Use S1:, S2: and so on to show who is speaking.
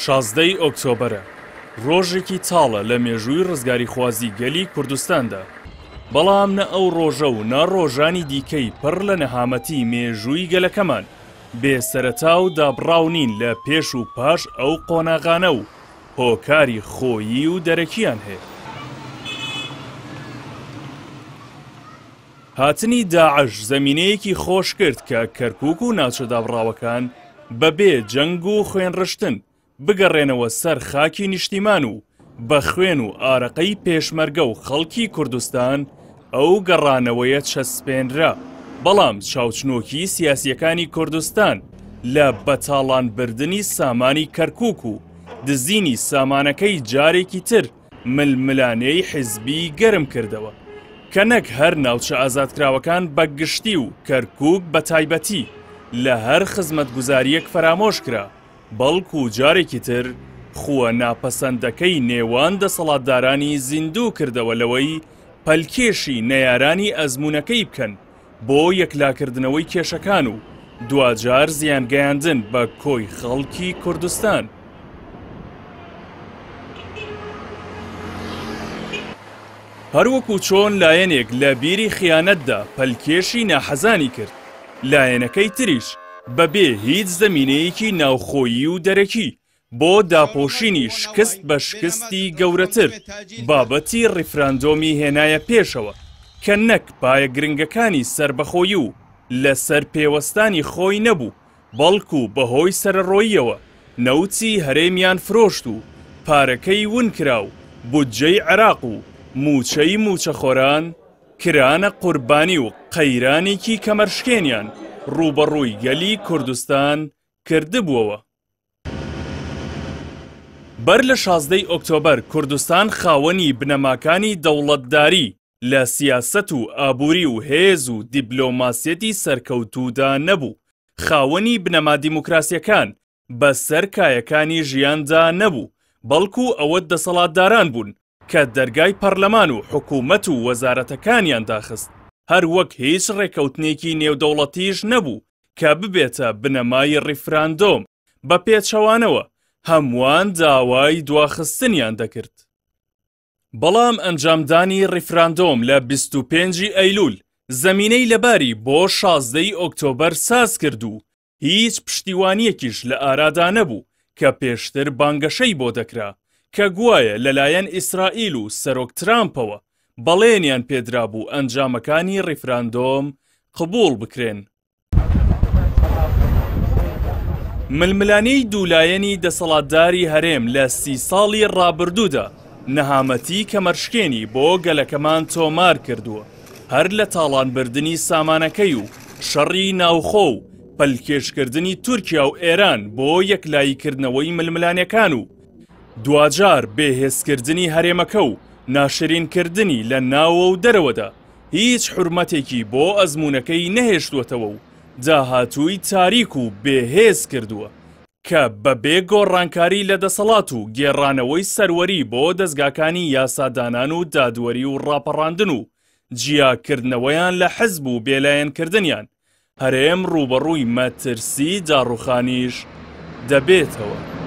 S1: 16 ئۆکتۆبەرە ڕۆژێکی تاڵە لە مێژووی ڕزگاری خوازی گەلی کوردستاندا. بەڵام نە ئەو ڕۆژە و نە ڕۆژانی دیکەی پڕ لە نەهامەتی مێژووی گەلەکەمان بێسەرەتا و دابڕاونین لە پێش و پاش ئەو قۆناغانە و هۆکاری خۆیی و دەرەکیان هەیە. هاتنی داعش زەمینەیەکی خۆش کرد کە کەرکووک و ناوچە دابڕاوەکان بەبێ جەنگ و خوێنڕشتن بگەڕێنەوە سەر خاکی نیشتیمان و بە خوێن و ئارەقەی پێشمەرگە و خەڵکی کوردستان ئەو گەڕانەوەیە چەسپێنرا. بەڵام چاوچنۆکی سیاسیەکانی کوردستان لە بەتاڵانبردنی سامانی کەرکووک و دزینی سامانەکەی جارێکی تر ململانەی حیزبی گەرم کردەوە کە نەک هەر ناوچە ئازادکراوەکان بەگشتی و کەرکووک بە تایبەتی لە هەر خزمەتگوزاریەک فرامۆش کرا، بەڵکو و جارێکی تر خووە ناپەسەندەکەی نێوان دەسەڵاتدارانی زیندوو کردەوە لەوەی پەلکێشی نەیارانی ئەزموونەکەی بکەن بۆ یەکلاکردنەوەی کێشەکان و دوجار زیانگەیاندن بە کۆی خەڵکی کوردستان. هەروەکو چۆن لایەنێک لە بیری خیانەتدا پەلکێشی ناحەزانی کرد، لایەنەکەی تریش بەبێ هیچ زەمینەیەکی ناوخۆیی و دەرەکی بۆ داپۆشینی شکست بە شکستی گەورەتر بابەتی ڕیفراندۆمی هێنایە پێشەوە کە نەک پایە گرنگەکانی سربەخۆیی و لەسەر پێوەستانی خۆی نەبوو، بەڵکو بەهۆی سەرڕۆییەوە نەوتی هەرێمیان فرۆشت و پارەکەی ون کرا و بودجەی عێراق و موچەی موچەخۆران کرانە قوربانی و قەیرانێکی کەمەرشکێنیان ڕوبەڕووی گەلی کوردستان کردبووەوە. بەر لە 16 ئۆکتۆبەر کوردستان خاوەنی بنەماکانی دەوڵەتداری لە سیاسەت و ئابووری و هێز و دیبلۆماسیەتی سەرکەوتوودا نەبوو، خاوەنی بنەما دیموکراسیەکان بەسەر کایەکانی ژیاندا نەبوو، بەڵکو ئەوە دەسەڵاتداران بوون کە دەرگای پەرلەمان و حکوومەت و وەزارەتەکانیان داخست، هەر وەک هیچ ڕێکەوتنێکی نێودەوڵەتیش نەبوو کە ببێتە بنەمای ڕیفراندۆم بە پێچەوانەوە هەمووان داوای دواخستنیان دەکرد. بەڵام ئەنجامدانی ڕیفراندۆم لە 25 ئەیلول زەمینەی لەباری بۆ 16 ئۆکتۆبەر ساز کرد و هیچ پشتیوانیەکیش لە ئارادا نەبوو کە پێشتر بانگەشەی بۆ دەکرا کە گوایە لەلایەن ئیسرائیل و سەرۆک ترامپەوە بەڵێنیان پێدرا بوو ئەنجامەکانی ڕیفراندۆم قبوڵ بکرێن. ململانەی دوولایەنی دەسەڵاتداری هەرێم لە 30 ساڵی ڕابردوودا نەهامەتی کەمەرشکێنی بۆ گەلەکەمان تۆمار کردووە، هەر لە تاڵانبردنی سامانەکەی و شەڕی ناوخۆ و پەلکێشکردنی تورکیا و ئێران بۆ یەکلاییکردنەوەی ململانەکان و دوجار بێهێزکردنی هەرێمەکە و ناشرینکردنی لە ناوە و دەرەوەدا هیچ حورمەتێکی بۆ ئەزموونەکەی نەهێشتوەتەوە و داهاتووی تاریک و بێهێز کردووە کە بەبێ گۆڕانکاری لە دەسەڵات و گێڕانەوەی سەروەری بۆ دەستگاکانی یاسادانان و دادوەری و ڕاپەڕاندن و جیاکردنەوەیان لە حزب و بێلایەنکردنیان هەرێم ڕوبەڕووی مەترسی داڕوخانیش دەبێتەوە.